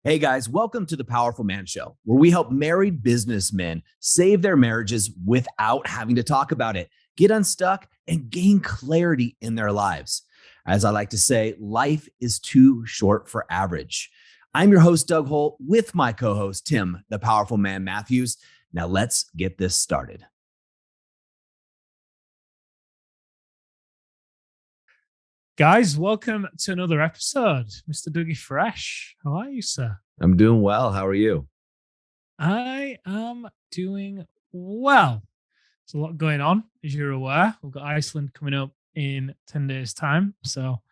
Hey guys, welcome to the Powerful Man Show, where we help married businessmen save their marriages without having to talk about it, get unstuck, and gain clarity in their lives. As I like to say, life is too short for average. I'm your host, Doug Holt, with my co host, Tim, the Powerful Man Matthews. Now let's get this started. Guys, welcome to another episode. Mr. Dougie Fresh. How are you, sir? I'm doing well. How are you? I am doing well. There's a lot going on, as you're aware. We've got Iceland coming up in 10 days' time. So,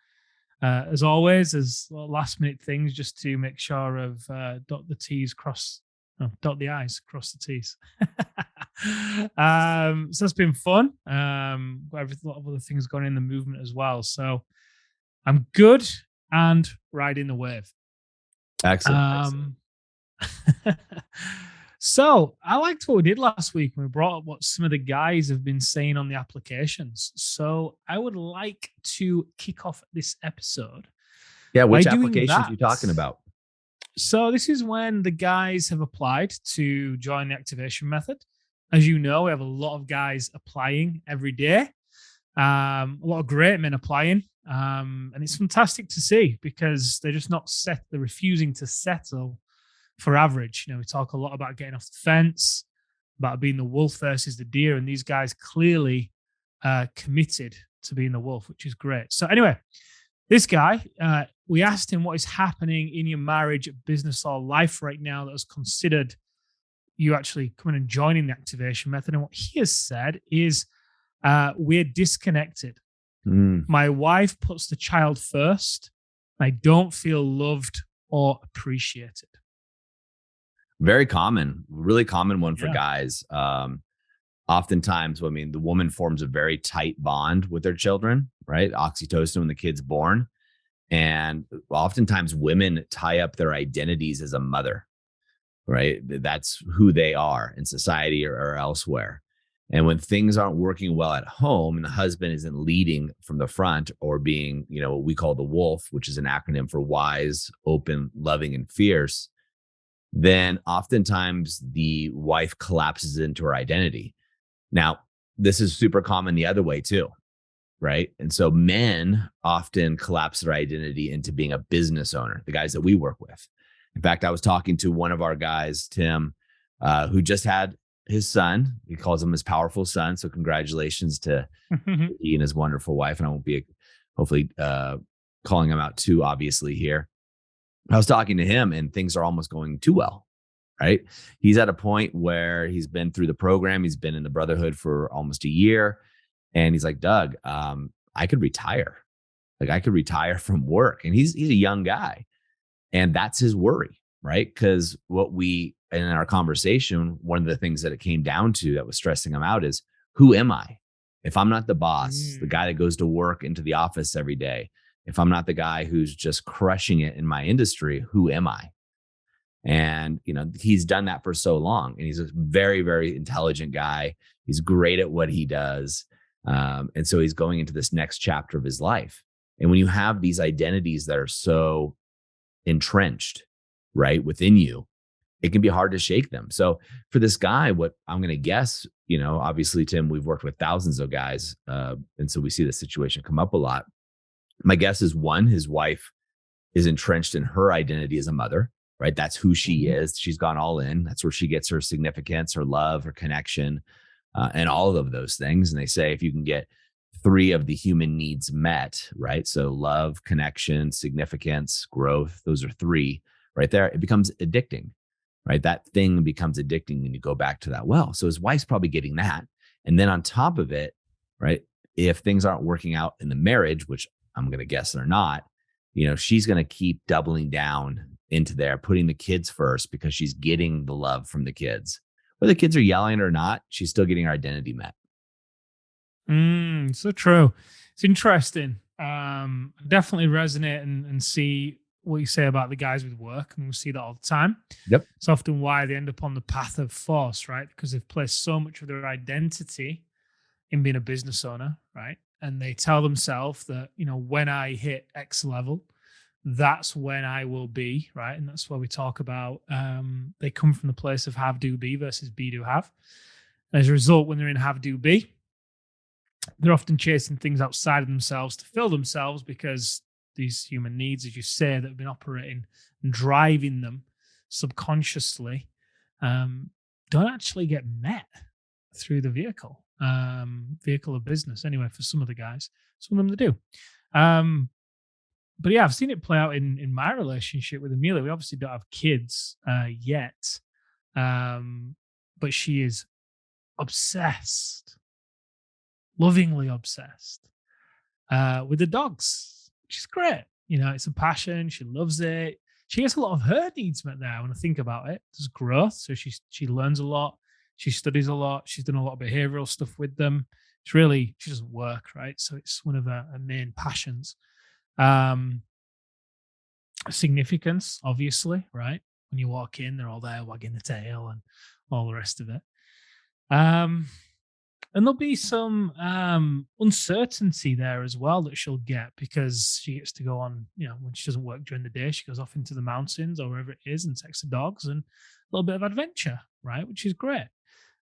as always, there's last minute things just to make sure of dot the T's, dot the I's, cross the T's. So it's been fun. Got a lot of other things going in the movement as well. So I'm good and riding the wave. Excellent. So I liked what we did last week. We brought up what some of the guys have been saying on the applications. So I would like to kick off this episode. Yeah, which applications are you talking about? So this is when the guys have applied to join the activation method. As you know, we have a lot of guys applying every day. A lot of great men applying. And it's fantastic to see because they're just not they're refusing to settle for average. You know, we talk a lot about getting off the fence, about being the wolf versus the deer, and these guys clearly committed to being the wolf, which is great. So anyway, this guy, we asked him what is happening in your marriage, business, or life right now that has considered you actually coming and joining the activation method. And what he has said is, we're disconnected. My wife puts the child first. I don't feel loved or appreciated. Very common, really common one for guys. Oftentimes, the woman forms a very tight bond with their children, right? Oxytocin when the kid's born. And oftentimes women tie up their identities as a mother, right? That's who they are in society or elsewhere. And when things aren't working well at home and the husband isn't leading from the front or being, what we call the wolf, which is an acronym for wise, open, loving, and fierce, then oftentimes the wife collapses into her identity. Now, this is super common the other way too, right? And so men often collapse their identity into being a business owner, the guys that we work with. In fact, I was talking to one of our guys, Tim, who just had his son. He calls him his powerful son. So congratulations to he and his wonderful wife. And I won't be hopefully calling him out too obviously here. I was talking to him and things are almost going too well, right? He's at a point where he's been through the program. He's been in the brotherhood for almost a year. And he's like, Doug, I could retire. Like I could retire from work. And he's a young guy. And that's his worry, right? Because in our conversation, one of the things that it came down to that was stressing him out is, who am I? If I'm not the boss, the guy that goes to work into the office every day, if I'm not the guy who's just crushing it in my industry, who am I? And, he's done that for so long. And he's a very, very intelligent guy. He's great at what he does. And so he's going into this next chapter of his life. And when you have these identities that are so entrenched, right, within you, it can be hard to shake them. So for this guy, what I'm going to guess, obviously, Tim, we've worked with thousands of guys. And so we see this situation come up a lot. My guess is one, his wife is entrenched in her identity as a mother, right? That's who she is. She's gone all in. That's where she gets her significance, her love, her connection, and all of those things. And they say, if you can get 3 of the human needs met, right? So love, connection, significance, growth, those are 3 right there. It becomes addicting, right? That thing becomes addicting when you go back to that well. So his wife's probably getting that. And then on top of it, right, if things aren't working out in the marriage, which I'm going to guess they're not, she's going to keep doubling down into there, putting the kids first because she's getting the love from the kids. Whether the kids are yelling or not, she's still getting her identity met. So true. It's interesting. Definitely resonate and see what you say about the guys with work, and we see that all the time. Yep. It's often why they end up on the path of force, right? Because they've placed so much of their identity in being a business owner, right? And they tell themselves that, when I hit X level, that's when I will be, right? And that's where we talk about they come from the place of have, do, be versus be, do, have. And as a result, when they're in have, do, be, they're often chasing things outside of themselves to fill themselves because these human needs, as you say, that have been operating and driving them subconsciously don't actually get met through the vehicle of business. Anyway, for some of the guys, some of them they do. But yeah, I've seen it play out in my relationship with Amelia. We obviously don't have kids yet, but she is obsessed, lovingly obsessed with the dogs, which is great. You know, it's a passion. She loves it. She gets a lot of her needs met there when I think about it. There's growth. So she learns a lot. She studies a lot. She's done a lot of behavioral stuff with them. She doesn't work, right? So it's one of her main passions. Significance, obviously, right? When you walk in, they're all there wagging the tail and all the rest of it. And there'll be some uncertainty there as well that she'll get because she gets to go on, you know, when she doesn't work during the day, she goes off into the mountains or wherever it is and takes the dogs and a little bit of adventure, right? Which is great.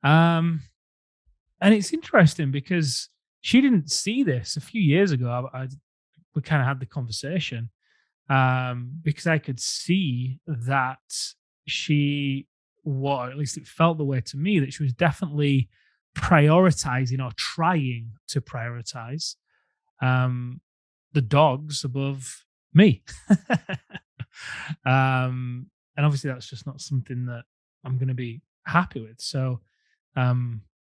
And it's interesting because she didn't see this a few years ago. We kind of had the conversation because I could see that at least it felt the way to me, that she was definitely prioritizing or trying to prioritize the dogs above me. And obviously that's just not something that I'm going to be happy with. So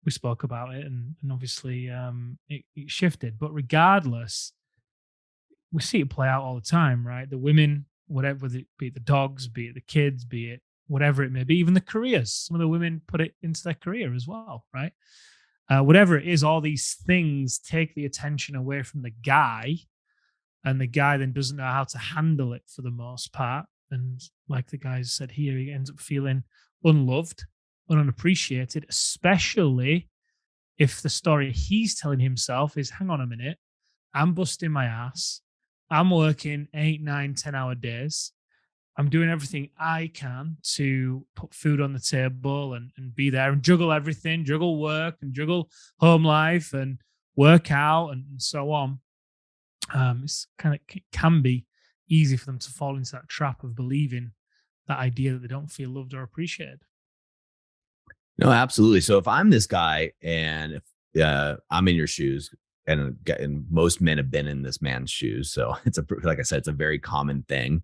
we spoke about it and obviously it shifted. But regardless, we see it play out all the time, right? The women, whatever, be it the dogs, be it the kids, be it whatever it may be, even the careers. Some of the women put it into their career as well, right? Whatever it is, all these things take the attention away from the guy, and the guy then doesn't know how to handle it for the most part. And like the guys said here, he ends up feeling unloved, unappreciated, especially if the story he's telling himself is, hang on a minute, I'm busting my ass. I'm working 8, 9, 10-hour days. I'm doing everything I can to put food on the table and be there and juggle everything, juggle work and juggle home life and work out and so on. It can be easy for them to fall into that trap of believing that idea that they don't feel loved or appreciated. No, absolutely. So if I'm this guy and if I'm in your shoes, and most men have been in this man's shoes, so like I said, it's a very common thing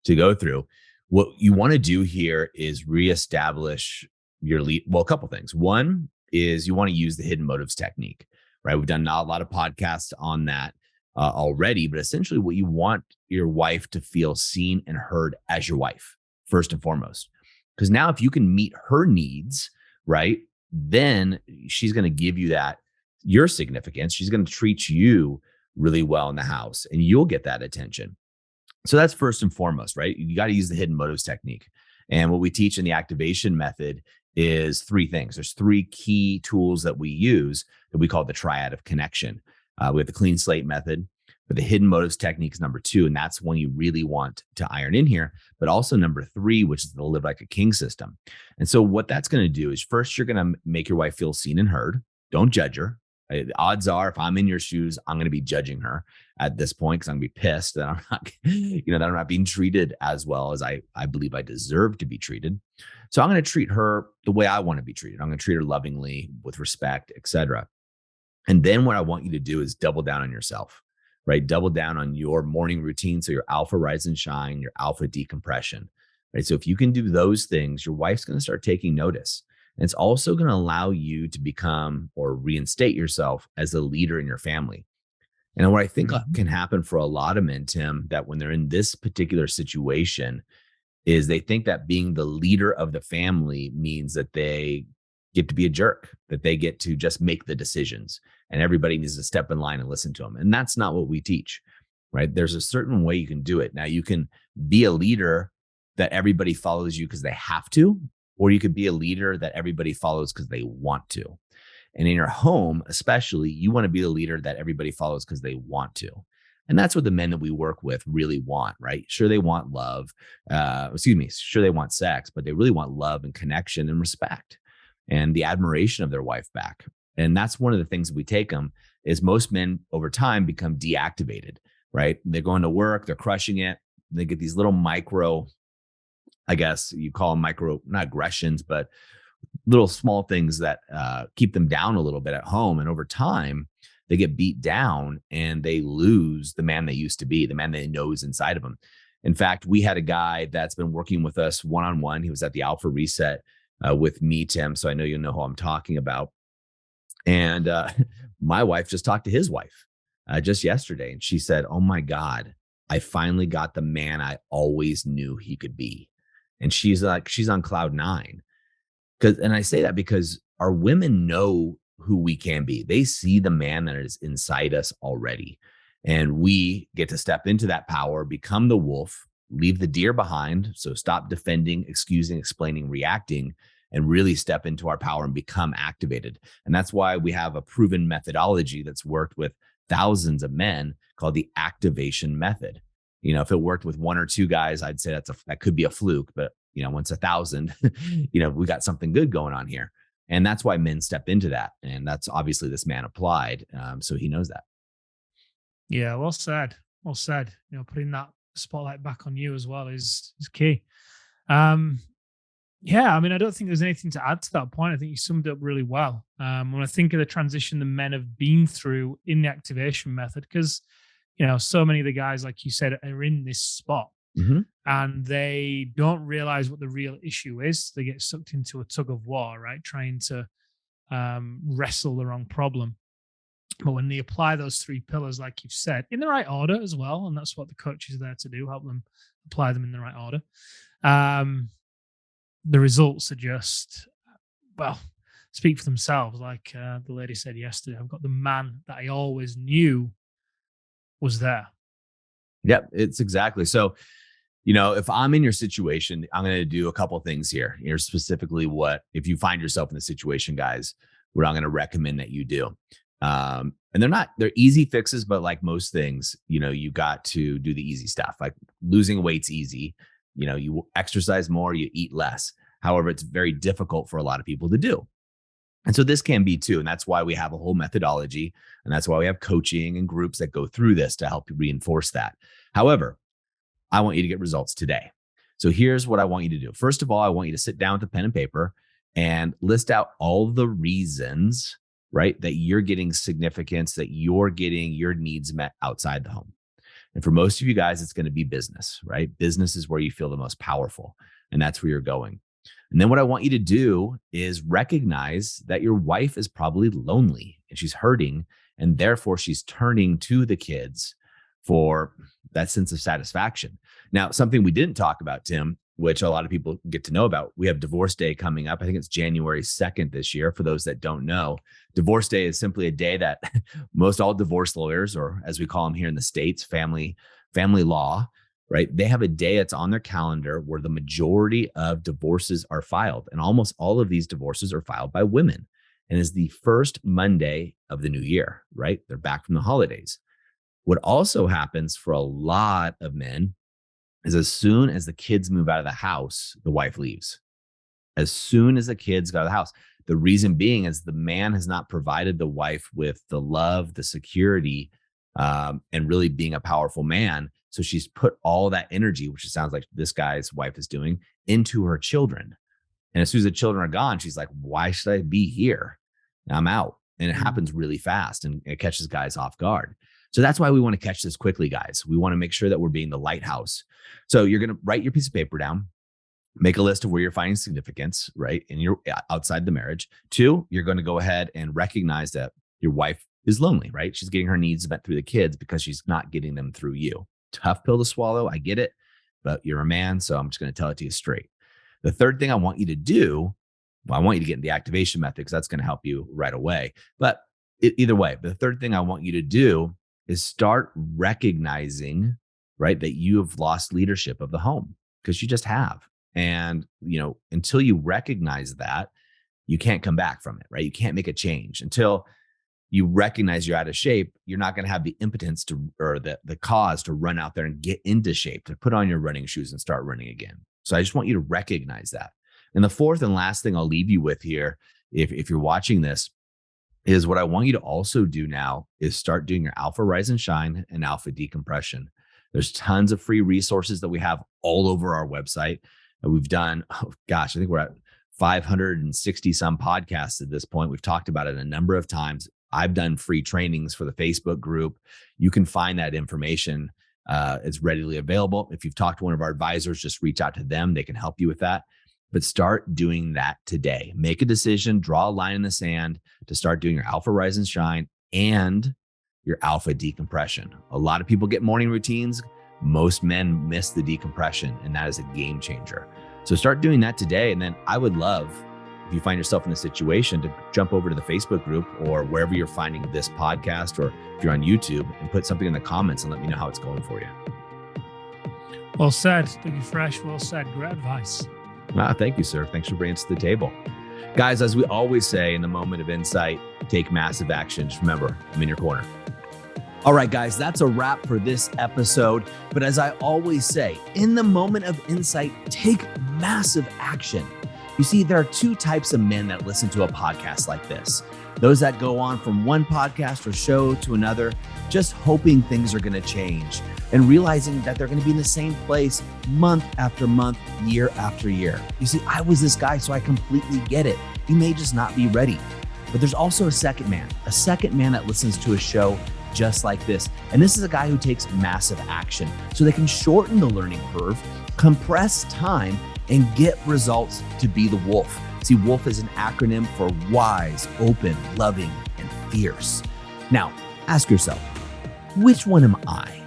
to go through. What you want to do here is reestablish your lead. Well, a couple things. One is you want to use the hidden motives technique, right? We've done not a lot of podcasts on that already, but essentially what you want your wife to feel seen and heard as your wife, first and foremost. Because now if you can meet her needs, right, then she's going to give you your significance. She's going to treat you really well in the house and you'll get that attention. So that's first and foremost, right? You got to use the hidden motives technique. And what we teach in the activation method is 3 things. There's 3 key tools that we use that we call the Triad of Connection. We have the clean slate method, but the hidden motives technique is number 2. And that's one you really want to iron in here, but also number 3, which is the live like a king system. And so what that's going to do is first, you're going to make your wife feel seen and heard. Don't judge her. The odds are, if I'm in your shoes, I'm going to be judging her at this point because I'm going to be pissed that I'm not, that I'm not being treated as well as I believe I deserve to be treated. So I'm going to treat her the way I want to be treated. I'm going to treat her lovingly, with respect, etc. And then what I want you to do is double down on yourself, right? Double down on your morning routine. So your alpha rise and shine, your alpha decompression, right? So if you can do those things, your wife's going to start taking notice. And it's also going to allow you to become or reinstate yourself as a leader in your family. And what I think can happen for a lot of men, Tim, that when they're in this particular situation, is they think that being the leader of the family means that they get to be a jerk, that they get to just make the decisions and everybody needs to step in line and listen to them. And that's not what we teach, right? There's a certain way you can do it. Now, you can be a leader that everybody follows you because they have to, or you could be a leader that everybody follows because they want to. And in your home, especially, you want to be the leader that everybody follows because they want to. And that's what the men that we work with really want, right? Sure, they want love. Sure, they want sex, but they really want love and connection and respect and the admiration of their wife back. And that's one of the things that we take them is most men over time become deactivated, right? They're going to work, they're crushing it. They get these little micro, I guess you call them micro, not aggressions, but little small things that keep them down a little bit at home. And over time, they get beat down and they lose the man they used to be, the man they know is inside of them. In fact, we had a guy that's been working with us one-on-one. He was at the Alpha Reset with me, Tim. So I know you know who I'm talking about. And my wife just talked to his wife just yesterday. And she said, "Oh my God, I finally got the man I always knew he could be." And she's like, she's on cloud nine. And I say that because our women know who we can be. They see the man that is inside us already. And we get to step into that power, become the wolf, leave the deer behind. So stop defending, excusing, explaining, reacting, and really step into our power and become activated. And that's why we have a proven methodology that's worked with thousands of men called the activation method. You know, if it worked with one or two guys, I'd say that could be a fluke, but you know, once 1,000, you know, we got something good going on here. And that's why men step into that. And that's obviously this man applied. So he knows that. Yeah, well said. Well said. You know, putting that spotlight back on you as well is key. Um, yeah, I mean, I don't think there's anything to add to that point. I think you summed it up really well. When I think of the transition the men have been through in the activation method, because you know, so many of the guys, like you said, are in this spot Mhm. and they don't realize what the real issue is. They get sucked into a tug of war, right? Trying to wrestle the wrong problem. But when they apply those three pillars, like you've said, in the right order as well, and that's what the coach is there to do, help them apply them in the right order. Um, the results are just, well, speak for themselves. Like the lady said yesterday, I've got the man that I always knew was there. Yep, it's exactly. So, you know, if I'm in your situation, I'm going to do a couple of things here. Here's specifically what, if you find yourself in the situation, guys, what I'm going to recommend that you do. And they're easy fixes, but like most things, you know, you got to do the easy stuff. Like losing weight's easy. You know, you exercise more, you eat less. However, it's very difficult for a lot of people to do. And so this can be too. And that's why we have a whole methodology. And that's why we have coaching and groups that go through this to help you reinforce that. However, I want you to get results today. So here's what I want you to do. First of all, I want you to sit down with a pen and paper and list out all the reasons, right, that you're getting significance, that you're getting your needs met outside the home. And for most of you guys, it's going to be business, right? Business is where you feel the most powerful, and that's where you're going. And then what I want you to do is recognize that your wife is probably lonely and she's hurting, and therefore she's turning to the kids for that sense of satisfaction. Now, something we didn't talk about, Tim, which a lot of people get to know about, we have Divorce Day coming up. I think it's January 2nd this year. For those that don't know, Divorce Day is simply a day that most all divorce lawyers, or as we call them here in the States, family law, right? They have a day that's on their calendar where the majority of divorces are filed. And almost all of these divorces are filed by women. And is the first Monday of the new year, right? They're back from the holidays. What also happens for a lot of men is as soon as the kids move out of the house, the wife leaves. As soon as the kids go out of the house. The reason being is the man has not provided the wife with the love, the security, and really being a powerful man. So she's put all that energy, which it sounds like this guy's wife is doing, into her children. And as soon as the children are gone, she's like, why should I be here? I'm out. And it happens really fast and it catches guys off guard. So that's why we want to catch this quickly, guys. We want to make sure that we're being the lighthouse. So you're going to write your piece of paper down, make a list of where you're finding significance, right? And you're outside the marriage. 2, you're going to go ahead and recognize that your wife is lonely, right? She's getting her needs met through the kids because she's not getting them through you. Tough pill to swallow. I get it, but you're a man. So I'm just going to tell it to you straight. The third thing I want you to do, well, I want you to get in the activation method because that's going to help you right away. But either way, the third thing I want you to do is start recognizing, right, that you have lost leadership of the home because you just have. And, you know, until you recognize that, you can't come back from it, right? You can't make a change until you recognize you're out of shape, you're not going to have the impotence or the cause to run out there and get into shape, to put on your running shoes and start running again. So I just want you to recognize that. And the fourth and last thing I'll leave you with here, if you're watching this, is what I want you to also do now is start doing your alpha rise and shine and alpha decompression. There's tons of free resources that we have all over our website. And we've done, I think we're at 560 some podcasts at this point. We've talked about it a number of times. I've done free trainings for the Facebook group. You can find that information. It's readily available. If you've talked to one of our advisors, just reach out to them. They can help you with that. But start doing that today. Make a decision, draw a line in the sand to start doing your alpha rise and shine and your alpha decompression. A lot of people get morning routines. Most men miss the decompression, and that is a game changer. So start doing that today. And then I would love, if you find yourself in a situation, to jump over to the Facebook group or wherever you're finding this podcast, or if you're on YouTube, and put something in the comments and let me know how it's going for you. Well said. Dougie Fresh, well said. Great advice. Thank you, sir. Thanks for bringing it to the table. Guys, as we always say in the moment of insight, take massive action. Just remember, I'm in your corner. All right, guys, that's a wrap for this episode. But as I always say, in the moment of insight, take massive action. You see, there are two types of men that listen to a podcast like this. Those that go on from one podcast or show to another, just hoping things are going to change and realizing that they're going to be in the same place month after month, year after year. You see, I was this guy, so I completely get it. You may just not be ready. But there's also a second man that listens to a show just like this. And this is a guy who takes massive action so they can shorten the learning curve, compress time, and get results to be the wolf. See, wolf is an acronym for wise, open, loving, and fierce. Now, ask yourself, which one am I?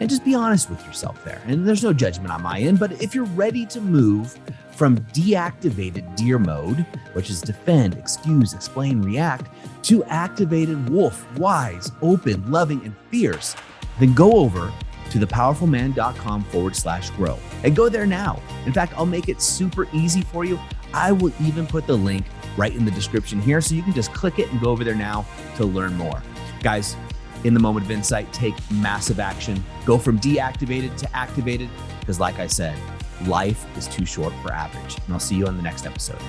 And just be honest with yourself there. And there's no judgment on my end, but if you're ready to move from deactivated deer mode, which is defend, excuse, explain, react, to activated wolf, wise, open, loving, and fierce, then go over to thepowerfulman.com/grow and go there now. In fact, I'll make it super easy for you. I will even put the link right in the description here, so you can just click it and go over there now to learn more. Guys, in the moment of insight, take massive action. Go from deactivated to activated, because like I said, life is too short for average. And I'll see you on the next episode.